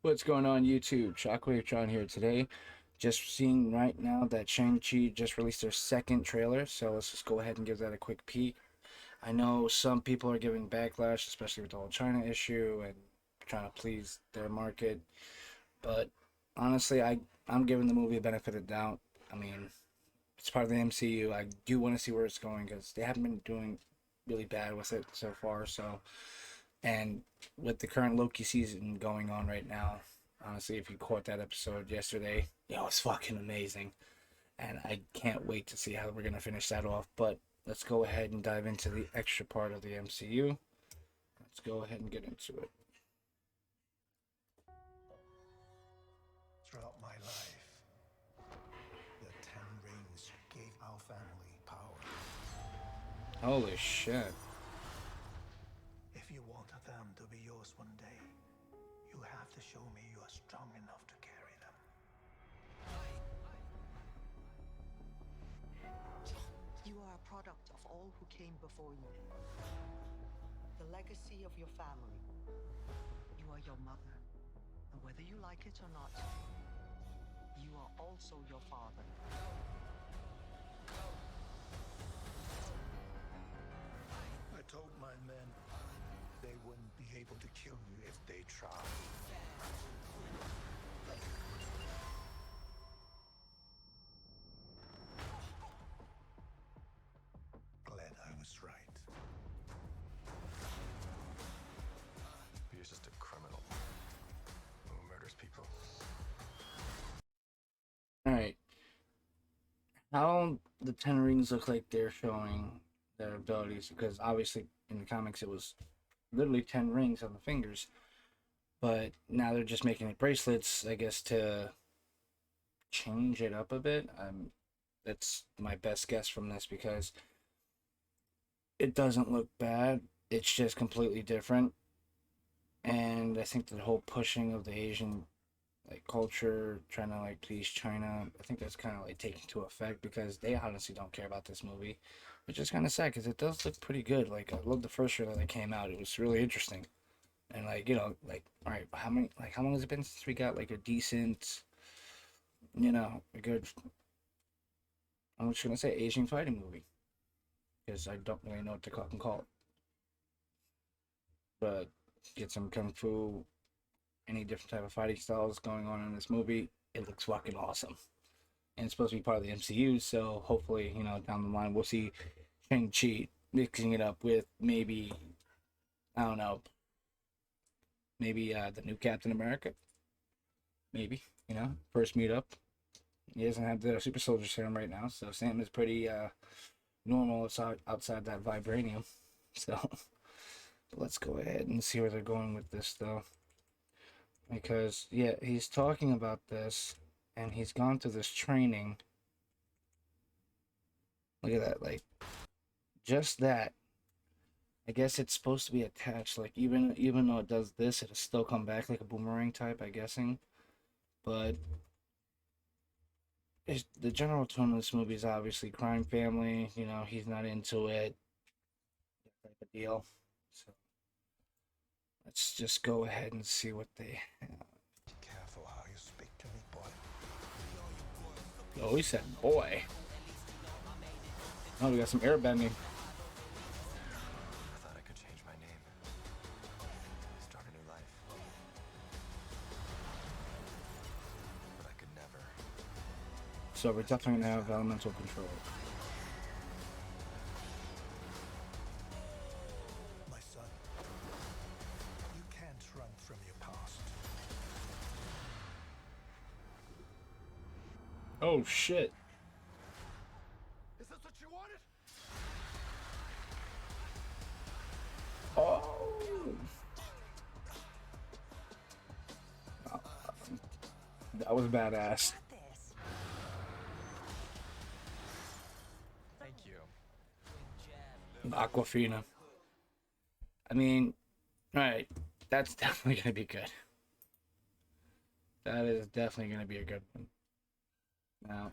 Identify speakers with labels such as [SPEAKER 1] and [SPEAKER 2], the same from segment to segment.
[SPEAKER 1] What's going on YouTube? Shockwave John here today. Just seeing right now that Shang Chi just released their second trailer, so let's just go ahead and give that a quick peek. I know some people are giving backlash, especially with the whole China issue and trying to please their market, but honestly, I'm giving the movie a benefit of the doubt. I mean, it's part of the MCU. I do want to see where it's going because they haven't been doing really bad with it so far, so and with the current Loki season going on right now, honestly, if you caught that episode yesterday, it's fucking amazing. And I can't wait to see how we're going to finish that off. But let's go ahead and dive into the extra part of the MCU. Let's go ahead and get into it.
[SPEAKER 2] Throughout my life, the Ten Rings gave our family power.
[SPEAKER 1] Holy shit.
[SPEAKER 2] If you want them to be yours one day, you have to show me you are strong enough to carry them.
[SPEAKER 3] You are a product of all who came before you. The legacy of your family. You are your mother. And whether you like it or not, you are also your father.
[SPEAKER 2] I told my men they wouldn't be able to kill you if they tried. Glad I was right.
[SPEAKER 4] You're just a criminal who murders people.
[SPEAKER 1] Alright. How the Ten Rings look like they're showing their abilities, because obviously in the comics it was literally 10 rings on the fingers, but now they're just making it bracelets, I guess, to change it up a bit. That's my best guess from this because it doesn't look bad. It's just completely different, and I think the whole pushing of the Asian like culture, trying to like please China, I think that's kind of like taking to effect because they honestly don't care about this movie, which is kind of sad because it does look pretty good. Like I love the first trailer that came out; it was really interesting, and like all right, how long has it been since we got like a decent, a good, I'm just gonna say Asian fighting movie because I don't really know what to call it. But get some kung fu, any different type of fighting styles going on in this movie. It looks fucking awesome, and it's supposed to be part of the MCU. So hopefully, down the line we'll see Shang Chi mixing it up with maybe, I don't know, maybe the new Captain America. Maybe, first meet up. He doesn't have the super soldier serum right now, so Sam is pretty normal outside that vibranium. So let's go ahead and see where they're going with this though, because yeah, he's talking about this, and he's gone through this training. Look at that, like just that. I guess it's supposed to be attached. Like even though it does this, it'll still come back like a boomerang type. I guessing, but the general tone of this movie is obviously crime family. He's not into it, type of deal. So let's just go ahead and see what they have.
[SPEAKER 2] Be careful how you speak to me, boy.
[SPEAKER 1] Oh, he said boy. Oh, we got some airbending.
[SPEAKER 4] I thought I could change my name, start a new life. But I could never.
[SPEAKER 1] So we're definitely gonna have elemental control.
[SPEAKER 2] My son, you can't run from your past.
[SPEAKER 1] Oh shit.
[SPEAKER 4] Is this what you wanted?
[SPEAKER 1] Oh. That was badass.
[SPEAKER 4] Thank you.
[SPEAKER 1] Aquafina. I mean, alright. That's definitely gonna be good. That is definitely gonna be a good one. Now,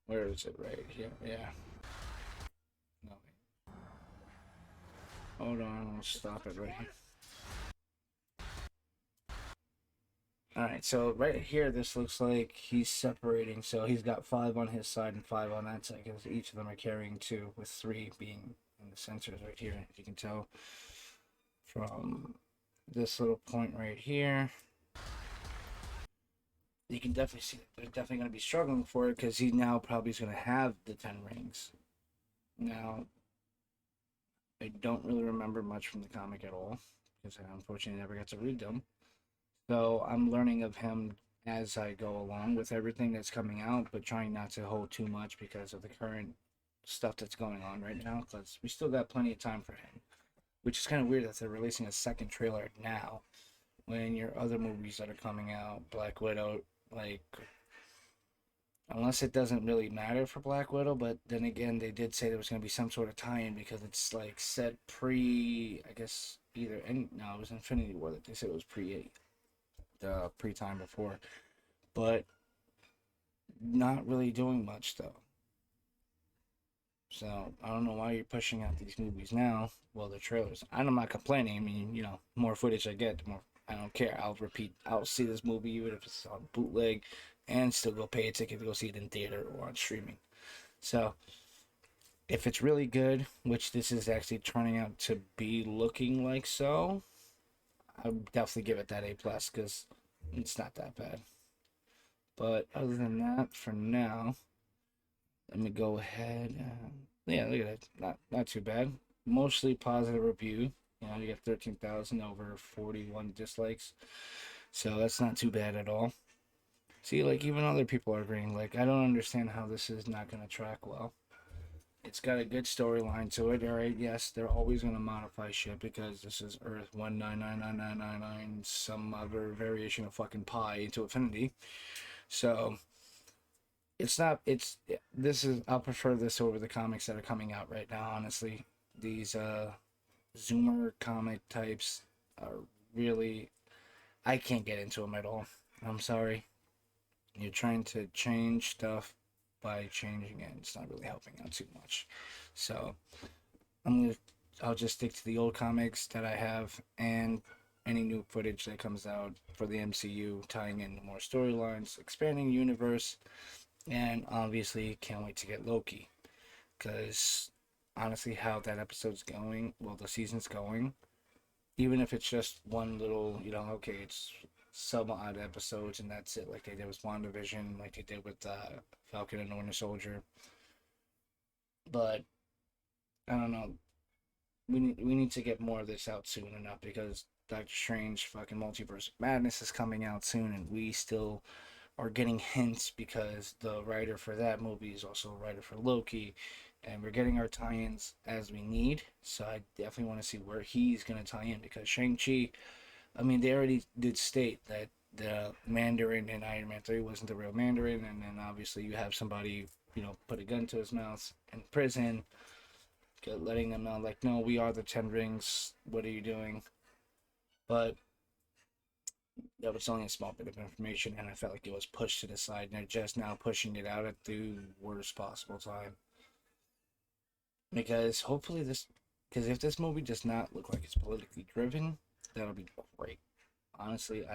[SPEAKER 1] where is it? Right here. Yeah. No. Hold on. I'll stop it right here. All right, so right here, this looks like he's separating. So he's got 5 on his side and 5 on that side, because each of them are carrying 2, with 3 being in the centers right here. As you can tell from this little point right here, you can definitely see that they're definitely going to be struggling for it, because he now probably is going to have the 10 rings. Now, I don't really remember much from the comic at all, because I unfortunately never got to read them. So I'm learning of him as I go along with everything that's coming out, but trying not to hold too much because of the current stuff that's going on right now, because we still got plenty of time for him. Which is kind of weird that they're releasing a second trailer now when your other movies that are coming out, Black Widow, like, unless it doesn't really matter for Black Widow, but then again, they did say there was going to be some sort of tie-in, because it's like set pre, I guess, either, and no, it was Infinity War that they said it was the pre-time before, but not really doing much though. So I don't know why you're pushing out these movies now. Well, the trailers. I'm not complaining. I mean, more footage I get, the more I don't care. I'll repeat. I'll see this movie even if it's on bootleg, and still go pay a ticket to go see it in theater or on streaming. So if it's really good, which this is actually turning out to be looking like, so I would definitely give it that A+, because it's not that bad. But other than that, for now, let me go ahead. Yeah, look at it. Not too bad. Mostly positive review. You get 13,000 over 41 dislikes. So that's not too bad at all. See, like, even other people are agreeing. Like, I don't understand how this is not going to track well. It's got a good storyline to it. All right, yes, they're always going to modify shit, because this is Earth 1999999, some other variation of fucking pi into infinity. So it's not, it's this is, I'll prefer this over the comics that are coming out right now, honestly. These zoomer comic types are really, I can't get into them at all. I'm sorry. You're trying to change stuff by changing it. It's not really helping out too much. So I'll just stick to the old comics that I have, and any new footage that comes out for the MCU, tying in more storylines, expanding universe, and obviously can't wait to get Loki, because honestly, how that episode's going, well, the season's going, even if it's just one little, okay, it's some odd episodes and that's it, like they did with WandaVision, like they did with Falcon and Winter Soldier. But I don't know. We need to get more of this out soon enough, because Doctor Strange fucking Multiverse of Madness is coming out soon, and we still are getting hints, because the writer for that movie is also a writer for Loki, and we're getting our tie-ins as we need. So I definitely want to see where he's gonna tie in, because Shang Chi, I mean, they already did state that the Mandarin in Iron Man 3 wasn't the real Mandarin, and then obviously you have somebody, put a gun to his mouth in prison, letting them know, like, no, we are the Ten Rings. What are you doing? But that was only a small bit of information, and I felt like it was pushed to the side, and they're just now pushing it out at the worst possible time. Because hopefully because if this movie does not look like it's politically driven, that'll be great. Honestly,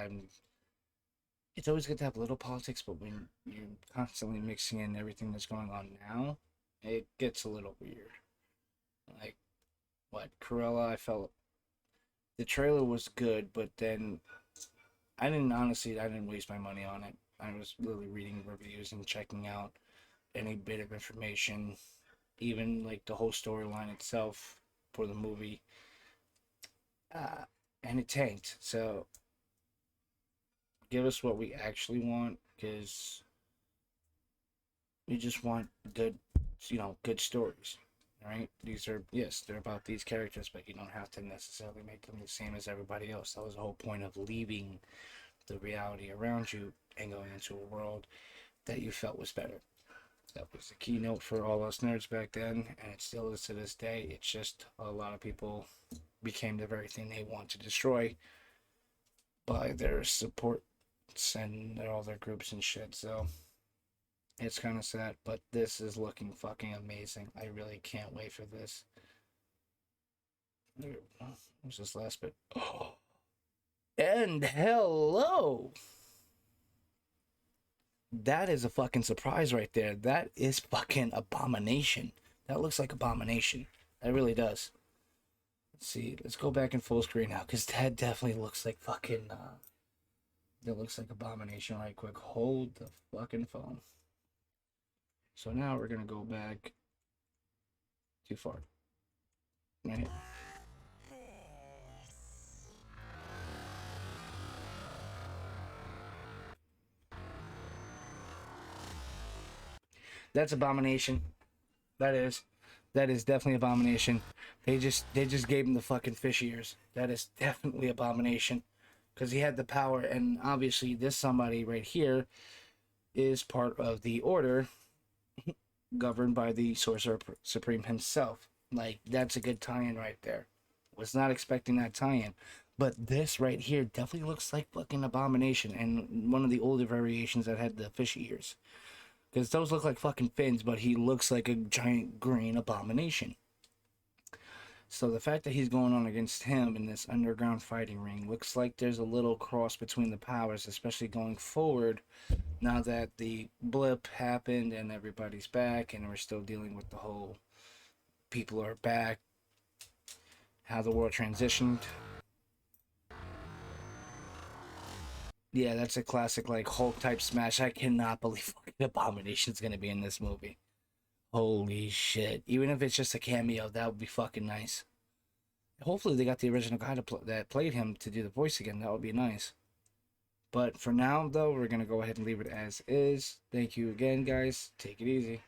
[SPEAKER 1] it's always good to have a little politics, but when you're constantly mixing in everything that's going on now, it gets a little weird. Like, what, Cruella, I felt the trailer was good, but then I didn't waste my money on it. I was literally reading reviews and checking out any bit of information, even like the whole storyline itself for the movie, uh, and it tanked. So give us what we actually want, because we just want good stories. Right? These are, yes, they're about these characters, but you don't have to necessarily make them the same as everybody else. That was the whole point of leaving the reality around you and going into a world that you felt was better. That was the keynote for all us nerds back then, and it still is to this day. It's just a lot of people became the very thing they want to destroy by their supports and all their groups and shit. So it's kind of sad, but this is looking fucking amazing. I really can't wait for this. What's this last bit? And hello! That is a fucking surprise right there. That is fucking Abomination. That looks like Abomination. That really does. Let's see. Let's go back in full screen now, because that definitely looks like fucking. That looks like Abomination. Right quick. Hold the fucking phone. So now we're gonna go back. Too far. Right here. That's Abomination. That is. That is definitely Abomination. They just gave him the fucking fish ears. That is definitely Abomination. Because he had the power, and obviously this somebody right here is part of the order governed by the Sorcerer Supreme himself. Like, that's a good tie-in right there. Was not expecting that tie-in. But this right here definitely looks like fucking Abomination, and one of the older variations that had the fish ears. Because those look like fucking fins, but he looks like a giant green Abomination. So the fact that he's going on against him in this underground fighting ring looks like there's a little cross between the powers, especially going forward now that the blip happened and everybody's back and we're still dealing with the whole people are back, how the world transitioned. Yeah, that's a classic like Hulk type smash. I cannot believe fucking Abomination's gonna be in this movie. Holy shit. Even if it's just a cameo, that would be fucking nice. Hopefully they got the original guy that played him to do the voice again. That would be nice. But for now, though, we're going to go ahead and leave it as is. Thank you again, guys. Take it easy.